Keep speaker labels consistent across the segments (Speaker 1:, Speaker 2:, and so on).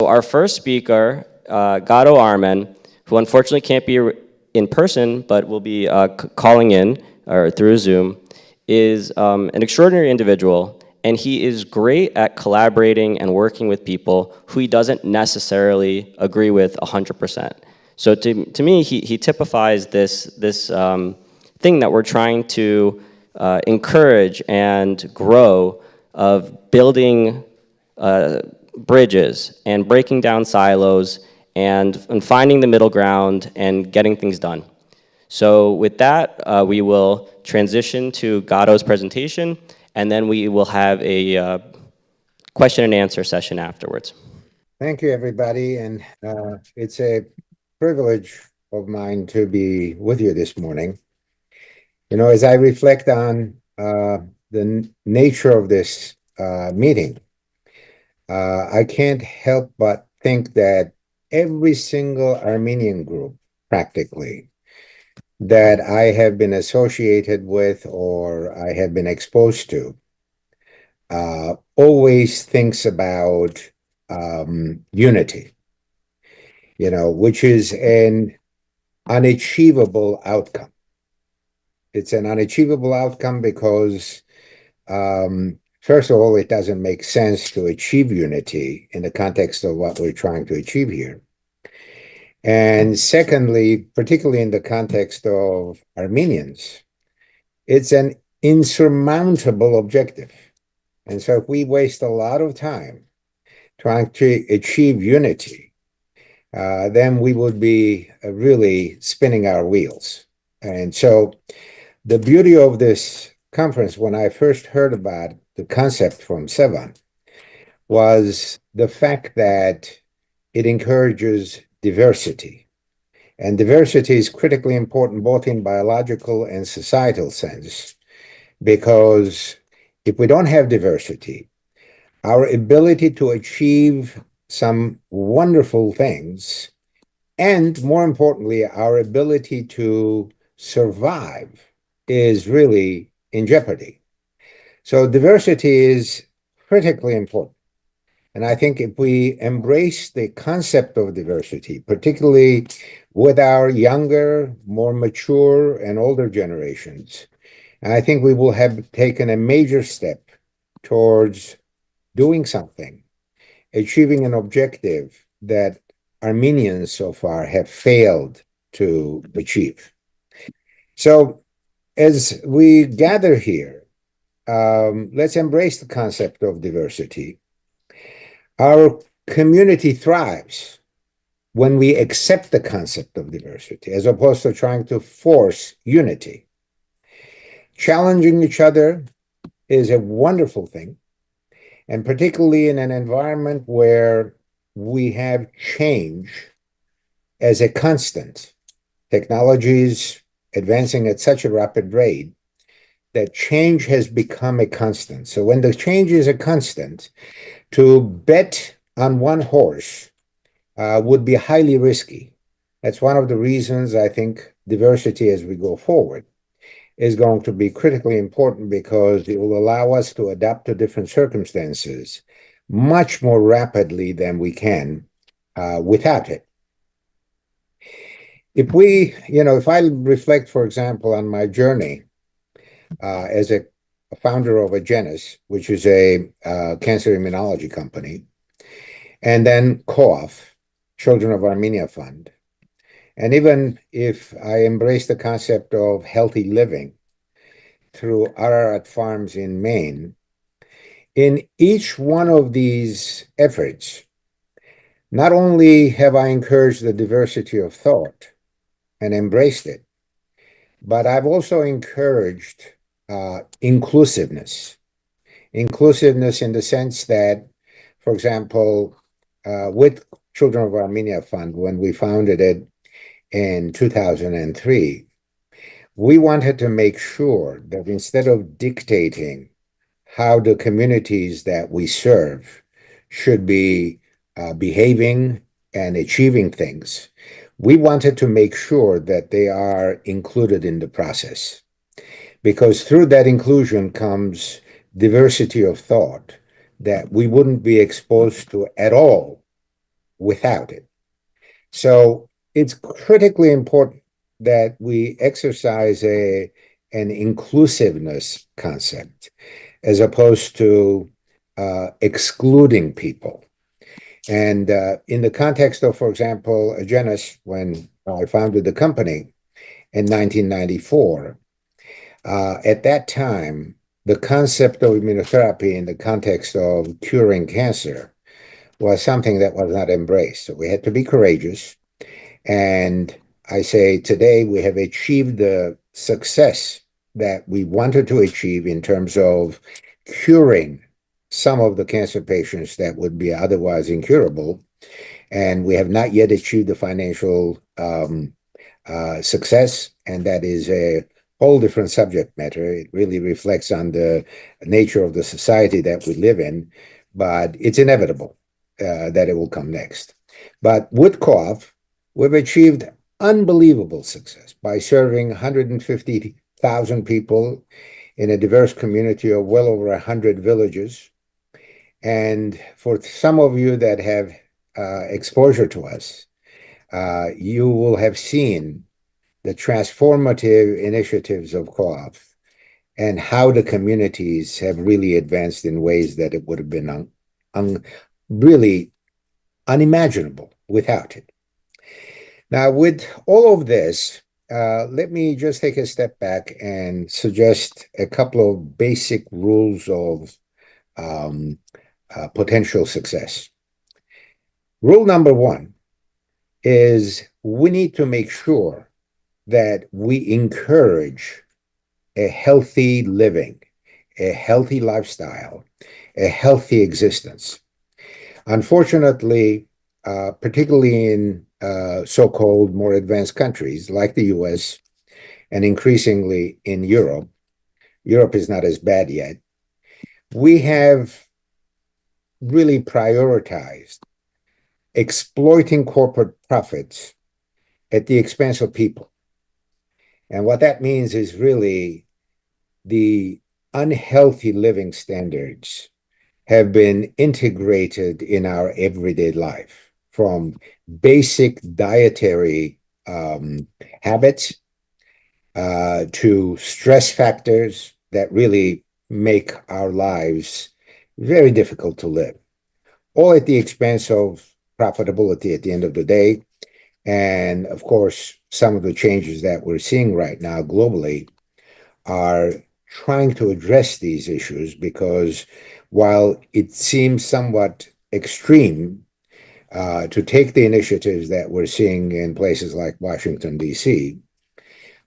Speaker 1: our first speaker, Garo Armen, who unfortunately can't be in person, but will be calling in or through Zoom, is an extraordinary individual, and he is great at collaborating and working with people who he doesn't necessarily agree with 100%. So to me, he typifies this thing that we're trying to encourage and grow, of building bridges and breaking down silos and finding the middle ground and getting things done. So with that, we will transition to Garo's presentation, and then we will have a question and answer session afterwards.
Speaker 2: Thank you, everybody, and it's a privilege of mine to be with you this morning. You know, as I reflect on the nature of this meeting, I can't help but think that every single Armenian group, practically, that I have been associated with or I have been exposed to, always thinks about unity, you know, which is an unachievable outcome. It's an unachievable outcome because, first of all, it doesn't make sense to achieve unity in the context of what we're trying to achieve here. And secondly, particularly in the context of Armenians, it's an insurmountable objective. And so if we waste a lot of time trying to achieve unity, then we would be really spinning our wheels. And so the beauty of this conference, when I first heard about the concept from Sevan, was the fact that it encourages diversity. And diversity is critically important both in biological and societal sense, because if we don't have diversity, our ability to achieve some wonderful things, and more importantly, our ability to survive, is really in jeopardy. So diversity is critically important. And I think if we embrace the concept of diversity, particularly with our younger, more mature, and older generations, I think we will have taken a major step towards doing something, achieving an objective that Armenians so far have failed to achieve. So as we gather here, let's embrace the concept of diversity. Our community thrives when we accept the concept of diversity, as opposed to trying to force unity. Challenging each other is a wonderful thing, and particularly in an environment where we have change as a constant, technologies advancing at such a rapid rate that change has become a constant. So when the change is a constant, to bet on one horse would be highly risky. That's one of the reasons I think diversity as we go forward is going to be critically important, because it will allow us to adapt to different circumstances much more rapidly than we can without it. If we, you know, if I reflect, for example, on my journey as a founder of Agenus, which is a cancer immunology company, and then COAF, Children of Armenia Fund. And even if I embrace the concept of healthy living through Ararat Farms in Maine, in each one of these efforts, not only have I encouraged the diversity of thought and embraced it, but I've also encouraged inclusiveness. Inclusiveness in the sense that, for example, with Children of Armenia Fund, when we founded it in 2003, we wanted to make sure that instead of dictating how the communities that we serve should be behaving and achieving things, we wanted to make sure that they are included in the process. Because through that inclusion comes diversity of thought that we wouldn't be exposed to at all without it. So it's critically important that we exercise an inclusiveness concept as opposed to excluding people. And in the context of, for example, Agenus, when I founded the company in 1994, at that time, the concept of immunotherapy in the context of curing cancer was something that was not embraced. So we had to be courageous. And I say today we have achieved the success that we wanted to achieve in terms of curing some of the cancer patients that would be otherwise incurable. And we have not yet achieved the financial success. And that is a whole different subject matter. It really reflects on the nature of the society that we live in, but it's inevitable that it will come next. But with COAF, we've achieved unbelievable success by serving 150,000 people in a diverse community of well over 100 villages. And for some of you that have exposure to us, you will have seen the transformative initiatives of COAF and how the communities have really advanced in ways that it would have been really unimaginable without it. Now, with all of this, let me just take a step back and suggest a couple of basic rules of potential success. Rule number one is we need to make sure that we encourage a healthy living, a healthy lifestyle, a healthy existence. Unfortunately, particularly in so-called more advanced countries like the US and increasingly in Europe, Europe is not as bad yet, we have really prioritized exploiting corporate profits at the expense of people. And what that means is really the unhealthy living standards have been integrated in our everyday life, from basic dietary habits to stress factors that really make our lives very difficult to live, all at the expense of profitability at the end of the day. And of course, some of the changes that we're seeing right now globally are trying to address these issues, because while it seems somewhat extreme to take the initiatives that we're seeing in places like Washington, D.C.,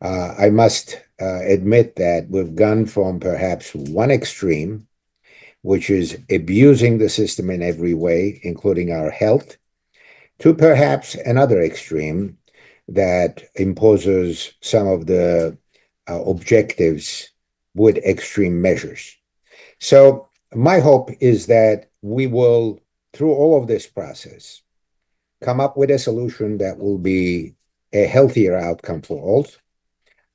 Speaker 2: I must admit that we've gone from perhaps one extreme, which is abusing the system in every way, including our health, to perhaps another extreme that imposes some of the objectives with extreme measures. So my hope is that we will, through all of this process, come up with a solution that will be a healthier outcome for all,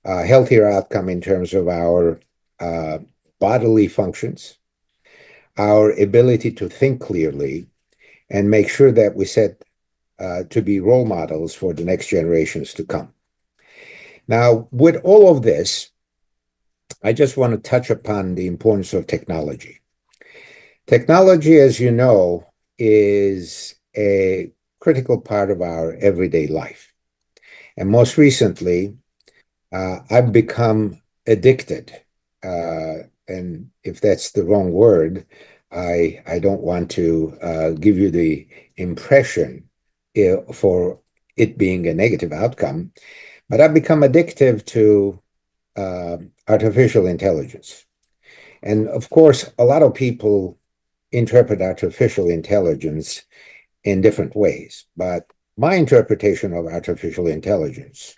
Speaker 2: a healthier outcome in terms of our bodily functions, our ability to think clearly, and make sure that we set to be role models for the next generations to come. Now, with all of this, I just want to touch upon the importance of technology. Technology, as you know, is a critical part of our everyday life. And most recently, I've become addicted. And if that's the wrong word, I don't want to give you the impression for it being a negative outcome, but I've become addictive to artificial intelligence. And of course, a lot of people interpret artificial intelligence in different ways, but my interpretation of artificial intelligence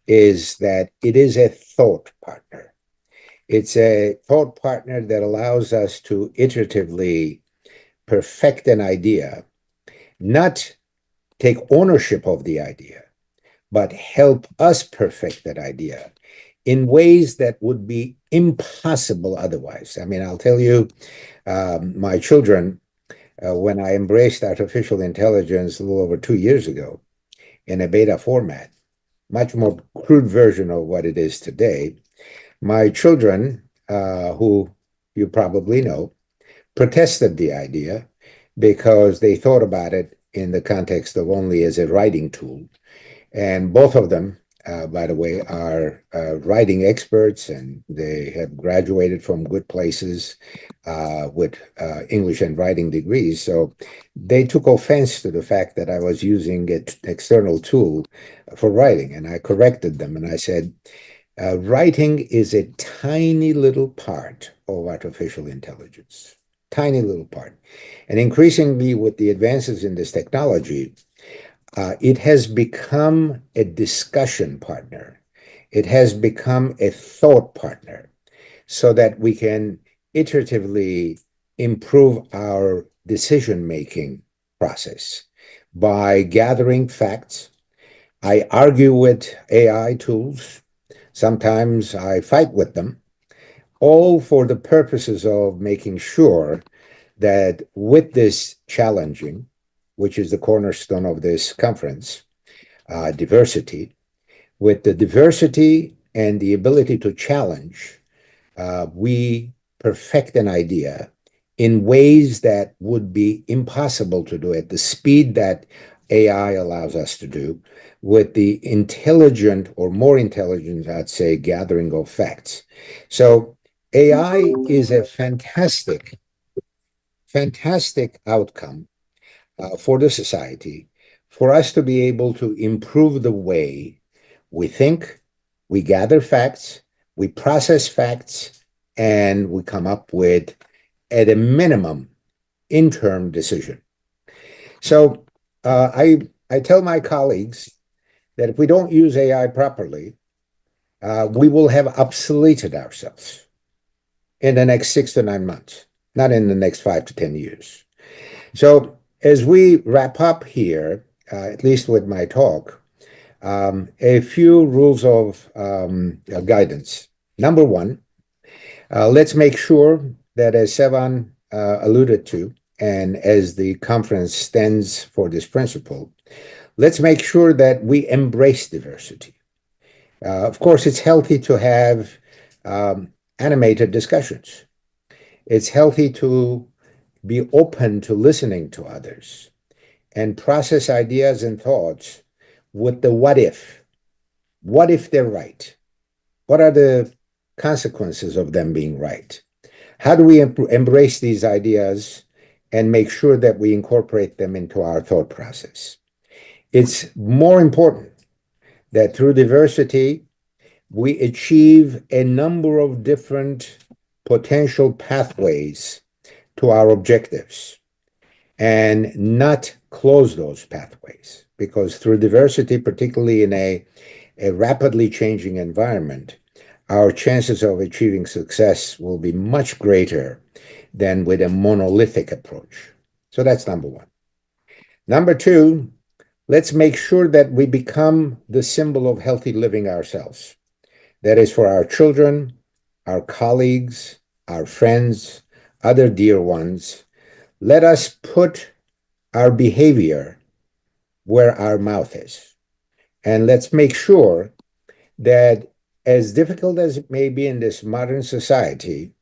Speaker 2: is that it is a thought partner. It's a thought partner that allows us to iteratively perfect an idea, not take ownership of the idea, but help us perfect that idea in ways that would be impossible otherwise. I mean, I'll tell you, my children when I embraced artificial intelligence a little over 2 years ago in a beta format, much more crude version of what it is today. My children, who you probably know, protested the idea because they thought about it in the context of only as a writing tool. And both of them, by the way, are writing experts, and they have graduated from good places with English and writing degrees. So they took offense to the fact that I was using an external tool for writing. And I corrected them and I said, writing is a tiny little part of artificial intelligence, tiny little part. And increasingly, with the advances in this technology, it has become a discussion partner. It has become a thought partner so that we can iteratively improve our decision-making process by gathering facts. I argue with AI tools. Sometimes I fight with them, all for the purposes of making sure that with this challenging, which is the cornerstone of this conference, diversity, with the diversity and the ability to challenge, we perfect an idea in ways that would be impossible to do at the speed that AI allows us to do, with the intelligent or more intelligent, I'd say, gathering of facts. So AI is a fantastic, fantastic outcome for the society, for us to be able to improve the way we think, we gather facts, we process facts, and we come up with, at a minimum, interim decision. So I tell my colleagues that if we don't use AI properly, we will have obsoleted ourselves in the next 6 to 9 months, not in the next 5 to 10 years. So as we wrap up here, at least with my talk, a few rules of guidance. Number one, let's make sure that, as Sevan alluded to, and as the conference stands for this principle, let's make sure that we embrace diversity. Of course, it's healthy to have animated discussions. It's healthy to be open to listening to others and process ideas and thoughts with the what if. What if they're right? What are the consequences of them being right? How do we embrace these ideas and make sure that we incorporate them into our thought process? It's more important that through diversity, we achieve a number of different potential pathways to our objectives and not close those pathways. Because through diversity, particularly in a rapidly changing environment, our chances of achieving success will be much greater than with a monolithic approach. So that's number one. Number two, let's make sure that we become the symbol of healthy living ourselves. That is for our children, our colleagues, our friends, other dear ones. Let us put our behavior where our mouth is. And let's make sure that, as difficult as it may be in this modern society,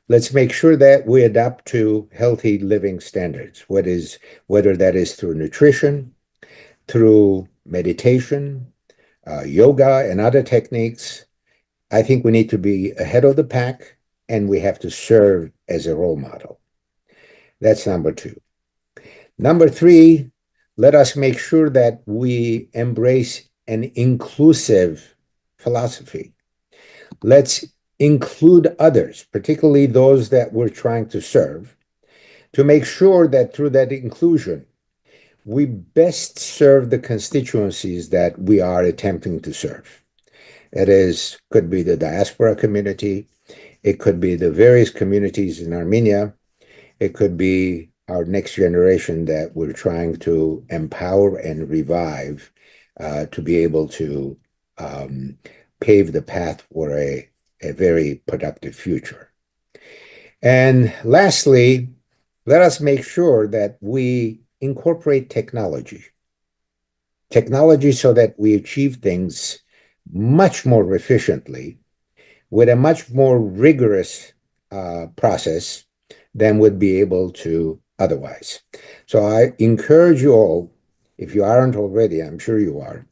Speaker 2: let's make sure that we adapt to healthy living standards, whether that is through nutrition, through meditation, yoga, and other techniques. I think we need to be ahead of the pack, and we have to serve as a role model. That's number two. Number three, let us make sure that we embrace an inclusive philosophy. Let's include others, particularly those that we're trying to serve, to make sure that through that inclusion, we best serve the constituencies that we are attempting to serve. It could be the diaspora community, it could be the various communities in Armenia, it could be our next generation that we're trying to empower and revive to be able to pave the path for a very productive future. And lastly, let us make sure that we incorporate technology. Technology so that we achieve things much more efficiently with a much more rigorous process than would be able to otherwise. So I encourage you all, if you aren't already, I'm sure you are,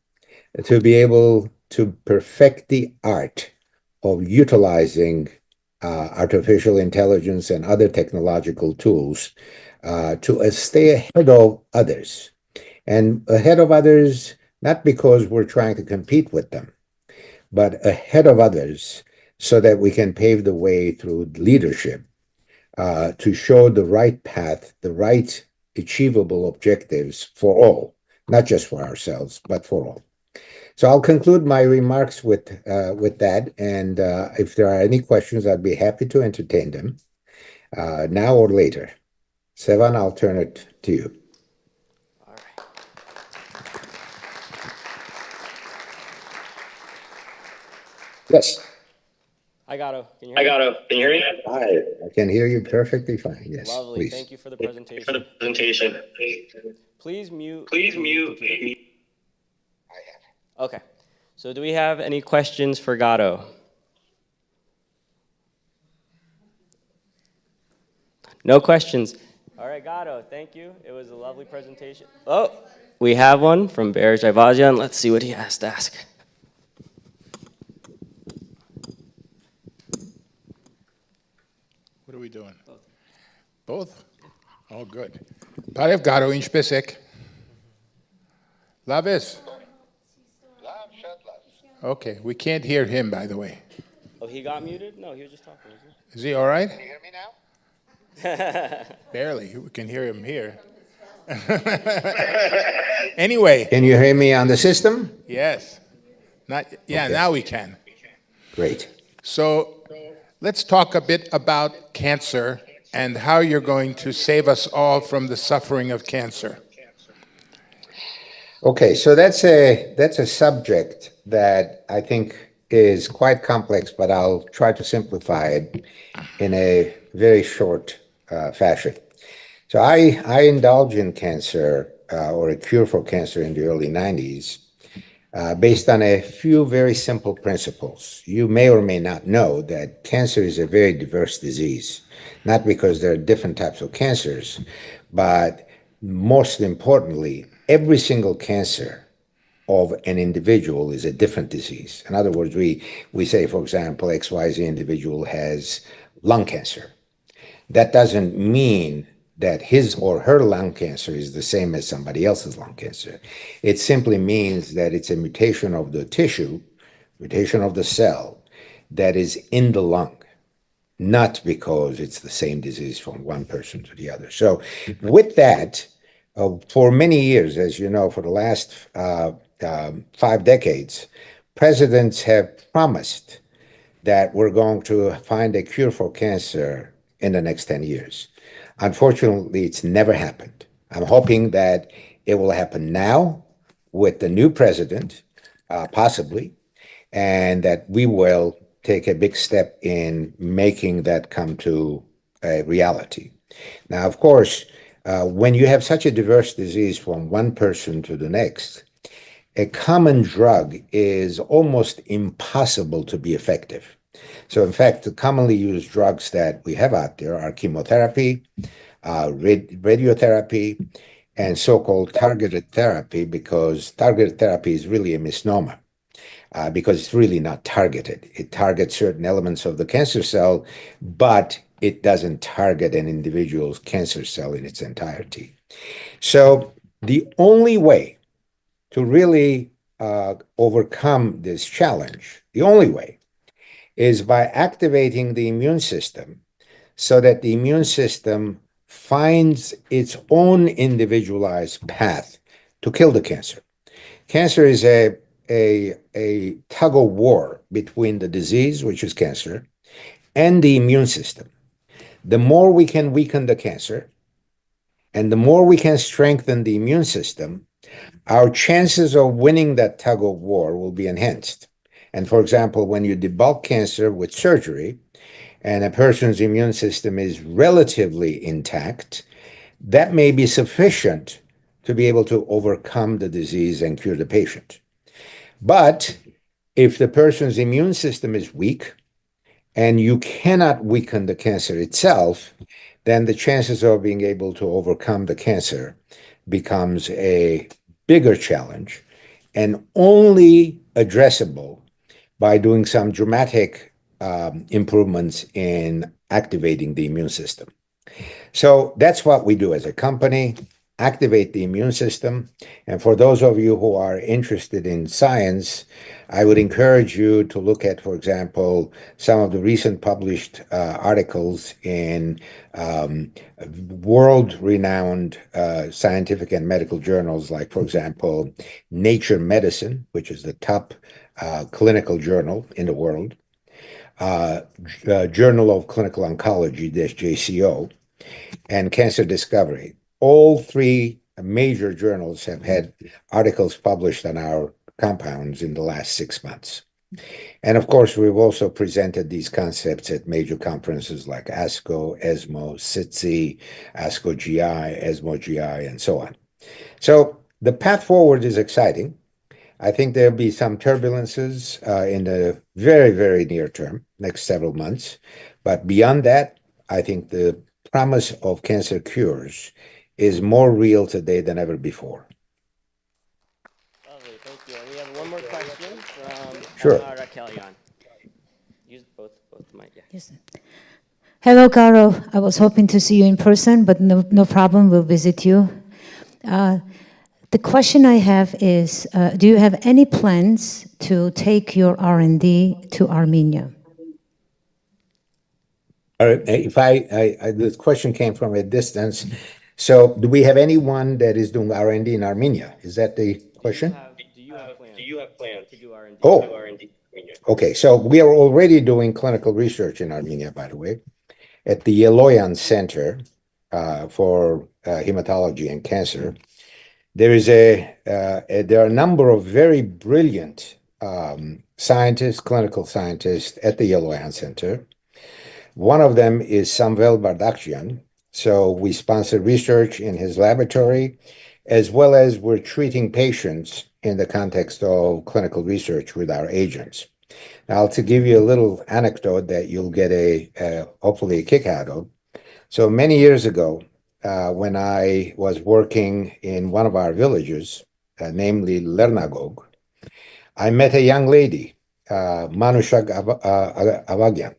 Speaker 2: to be able to perfect the art of utilizing artificial intelligence and other technological tools to stay ahead of others. And ahead of others, not because we're trying to compete with them, but ahead of others so that we can pave the way through leadership to show the right path, the right achievable objectives for all, not just for ourselves, but for all. So I'll conclude my remarks with that, and if there are any questions, I'd be happy to entertain them now or later. Sevan, I'll turn it to you.
Speaker 1: All right.
Speaker 2: Yes.
Speaker 1: Hi, Garo. Can you hear me?
Speaker 3: Can you hear me?
Speaker 2: Hi. I can hear you perfectly fine. Yes,
Speaker 1: Lovely.
Speaker 2: please.
Speaker 1: Thank you for the
Speaker 3: For the
Speaker 1: presentation.
Speaker 3: presentation.
Speaker 1: Please mute
Speaker 3: Please
Speaker 1: the
Speaker 3: mute.
Speaker 1: computer. Okay. So do we have any questions for Garo? No questions. All right, Garo, thank you. It was a lovely presentation. Oh, we have one from Berej Ivazian. Let's see what he has to ask.
Speaker 4: What are we doing? Both? Oh, good. Parev Garo inch pesek. Lavis. Okay, we can't hear him, by the way.
Speaker 1: Oh, he got muted? No, he was just talking.
Speaker 4: Is he all right?
Speaker 2: Can you hear me now?
Speaker 4: Barely. We can hear him here. Anyway.
Speaker 2: Can you hear me on the system?
Speaker 4: Yes. Yeah,
Speaker 2: Okay.
Speaker 4: now we can.
Speaker 2: Great.
Speaker 4: So let's talk a bit about cancer and how you're going to save us all from the suffering of cancer.
Speaker 2: Okay, so that's a subject that I think is quite complex, but I'll try to simplify it in a very short fashion. So I indulged in cancer or a cure for cancer in the early 90s based on a few very simple principles. You may or may not know that cancer is a very diverse disease, not because there are different types of cancers, but most importantly, every single cancer of an individual is a different disease. In other words, we say, for example, XYZ individual has lung cancer. That doesn't mean that his or her lung cancer is the same as somebody else's lung cancer. It simply means that it's a mutation of the tissue, mutation of the cell that is in the lung, not because it's the same disease from one person to the other. So with that, for many years, as you know, for the last 5 decades, presidents have promised that we're going to find a cure for cancer in the next 10 years. Unfortunately, it's never happened. I'm hoping that it will happen now with the new president, possibly, and that we will take a big step in making that come to a reality. Now, of course, when you have such a diverse disease from one person to the next, a common drug is almost impossible to be effective. So, in fact, the commonly used drugs that we have out there are chemotherapy, radiotherapy, and so-called targeted therapy, because targeted therapy is really a misnomer. Because it's really not targeted. It targets certain elements of the cancer cell, but it doesn't target an individual's cancer cell in its entirety. So the only way to really overcome this challenge, the only way, is by activating the immune system so that the immune system finds its own individualized path to kill the cancer. Cancer is a tug of war between the disease, which is cancer, and the immune system. The more we can weaken the cancer, and the more we can strengthen the immune system, our chances of winning that tug of war will be enhanced. And for example, when you debulk cancer with surgery, and a person's immune system is relatively intact, that may be sufficient to be able to overcome the disease and cure the patient. But if the person's immune system is weak and you cannot weaken the cancer itself, then the chances of being able to overcome the cancer becomes a bigger challenge and only addressable by doing some dramatic improvements in activating the immune system. So that's what we do as a company, activate the immune system. And for those of you who are interested in science, I would encourage you to look at, for example, some of the recent published articles in world-renowned scientific and medical journals, like, for example, Nature Medicine, which is the top clinical journal in the world, Journal of Clinical Oncology, that's JCO, and Cancer Discovery. All three major journals have had articles published on our compounds in the last 6 months. And of course, we've also presented these concepts at major conferences like ASCO, ESMO, SITC, ASCO GI, ESMO GI, and so on. So the path forward is exciting. I think there'll be some turbulences in the very, very near term, next several months. But beyond that, I think the promise of cancer cures is more real today than ever before.
Speaker 1: Lovely, thank you. And we have one more question from
Speaker 2: Sure.
Speaker 1: Raquelian. Use both mic, yeah.
Speaker 3: Yes. Hello, Garo. I was hoping to see you in person, but no problem. We'll visit you. The question I have is, do you have any plans to take your R&D to Armenia?
Speaker 2: If this question came from a distance. So do we have anyone that is doing R&D in Armenia? Is that the question?
Speaker 1: Do you have plans to do R&D?
Speaker 2: Oh, okay. So we are already doing clinical research in Armenia, by the way, at the Yeloyan Center for Hematology and Cancer. There are a number of very brilliant scientists, clinical scientists at the Yeloyan Center. One of them is Samvel Bardakjian. So we sponsor research in his laboratory, as well as we're treating patients in the context of clinical research with our agents. Now, to give you a little anecdote that you'll get hopefully a kick out of. So many years ago, when I was working in one of our villages, namely Lernagog, I met a young lady, Manushag Avagyan.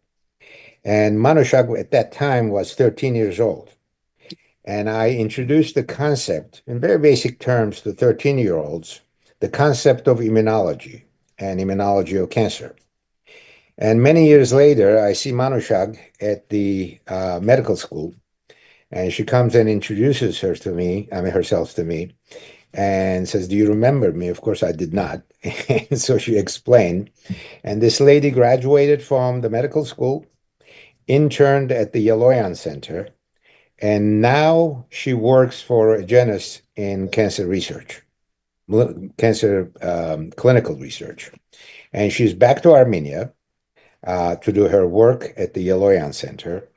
Speaker 2: And Manushag at that time was 13 years old. And I introduced the concept, in very basic terms, to 13-year-olds, the concept of immunology and immunology of cancer. And many years later, I see Manushag at the medical school, and she comes and introduces herself to me, and says, "Do you remember me?" Of course, I did not. And so she explained. And this lady graduated from the medical school, interned at the Yeloyan Center, and now she works for Agenus in cancer research, cancer clinical research. And she's back to Armenia to do her work at the Yeloyan Center.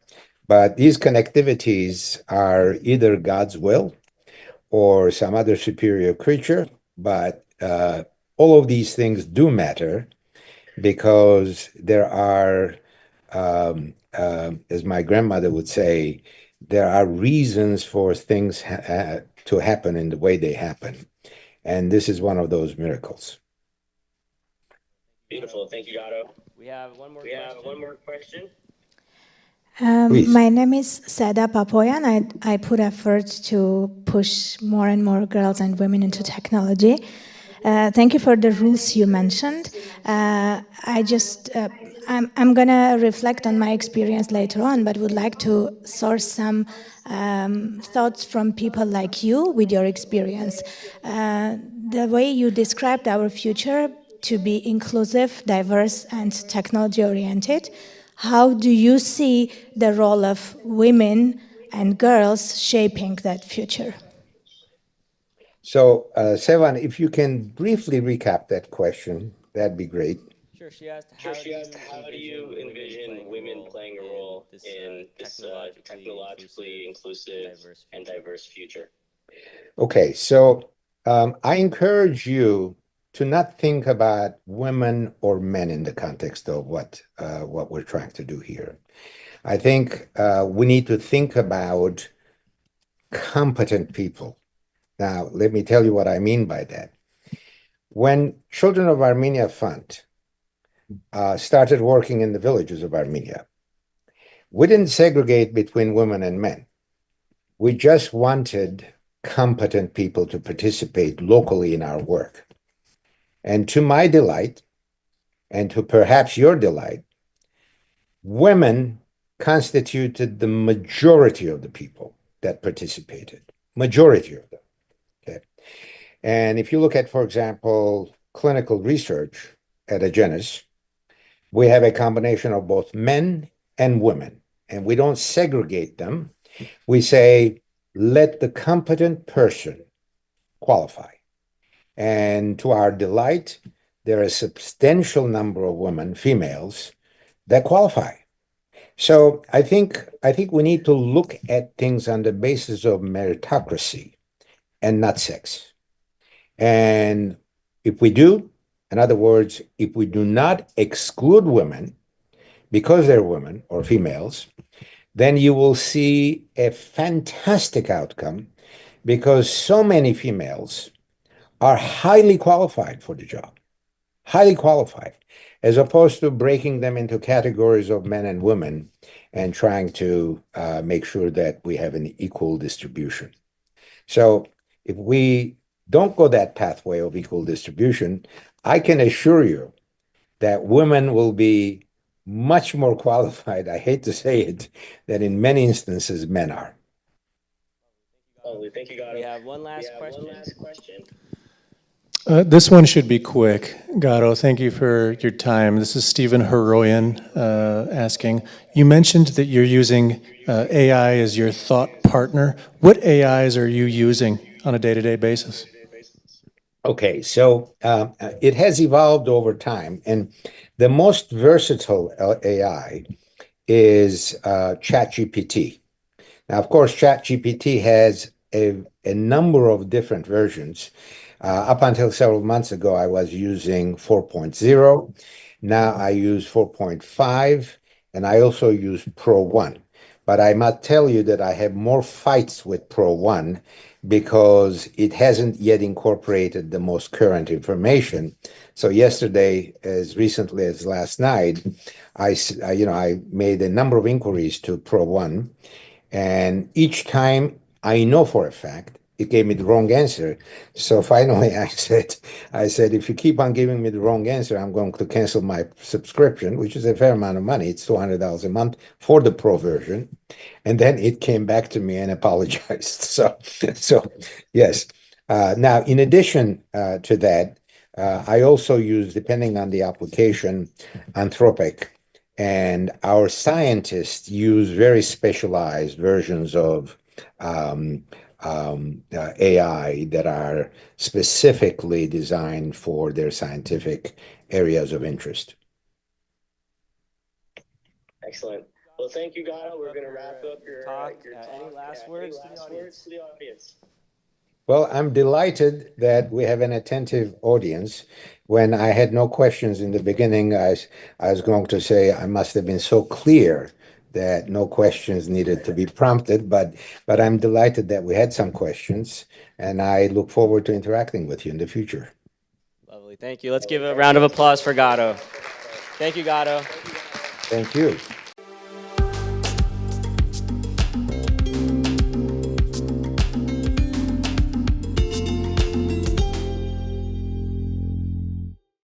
Speaker 2: But these connectivities are either God's will or some other superior creature. But all of these things do matter because there are, as my grandmother would say, there are reasons for things to happen in the way they happen. And this is one of those miracles.
Speaker 1: Beautiful. Thank you, Garo. We have one more question.
Speaker 5: My name is Seda Papoyan. I put efforts to push more and more girls and women into technology. Thank you for the rules you mentioned. I'm going to reflect on my experience later on, but would like to source some thoughts from people like you with your experience. The way you described our future to be inclusive, diverse, and technology-oriented, how do you see the role of women and girls shaping that future?
Speaker 2: So, Sevan, if you can briefly recap that question, that'd be great.
Speaker 1: Sure, she asked, how do you envision women playing a role in this technologically inclusive and diverse future?
Speaker 2: Okay, so I encourage you to not think about women or men in the context of what we're trying to do here. I think we need to think about competent people. Now, let me tell you what I mean by that. When Children of Armenia Fund started working in the villages of Armenia, we didn't segregate between women and men. We just wanted competent people to participate locally in our work. And to my delight, and to perhaps your delight, women constituted the majority of the people that participated. Majority of them. Okay. And if you look at, for example, clinical research at Agenus, we have a combination of both men and women, and we don't segregate them. We say, let the competent person qualify. And to our delight, there are a substantial number of women, females, that qualify. So I think we need to look at things on the basis of meritocracy and not sex. And if we do, in other words, if we do not exclude women because they're women or females, then you will see a fantastic outcome because so many females are highly qualified for the job, highly qualified, as opposed to breaking them into categories of men and women and trying to make sure that we have an equal distribution. So if we don't go that pathway of equal distribution, I can assure you that women will be much more qualified, I hate to say it, than in many instances men are.
Speaker 1: Lovely, thank you, Garo. We have one last question.
Speaker 6: This one should be quick. Garo, thank you for your time. This is Stephen Heroyan asking. You mentioned that you're using AI as your thought partner. What AIs are you using on a day-to-day basis?
Speaker 2: Okay, so it has evolved over time, and the most versatile AI is ChatGPT. Now, of course, ChatGPT has a number of different versions. Up until several months ago, I was using 4.0. Now I use 4.5, and I also use Pro 1. But I must tell you that I have more fights with Pro 1 because it hasn't yet incorporated the most current information. So yesterday, as recently as last night, I made a number of inquiries to Pro 1, and each time I know for a fact it gave me the wrong answer. So finally I said, if you keep on giving me the wrong answer, I'm going to cancel my subscription, which is a fair amount of money. It's $200 a month for the Pro version. And then it came back to me and apologized. So yes. Now, in addition to that, I also use, depending on the application, Anthropic. And our scientists use very specialized versions of AI that are specifically designed for their scientific areas of interest.
Speaker 1: Excellent. Well, thank you, Garo. We're going to wrap up your talk. Any last words to the audience?
Speaker 2: Well, I'm delighted that we have an attentive audience. When I had no questions in the beginning, I was going to say I must have been so clear that no questions needed to be prompted, but I'm delighted that we had some questions, and I look forward to interacting with you in the future.
Speaker 1: Lovely. Thank you. Let's give a round of applause for Garo. Thank you, Garo.
Speaker 2: Thank you.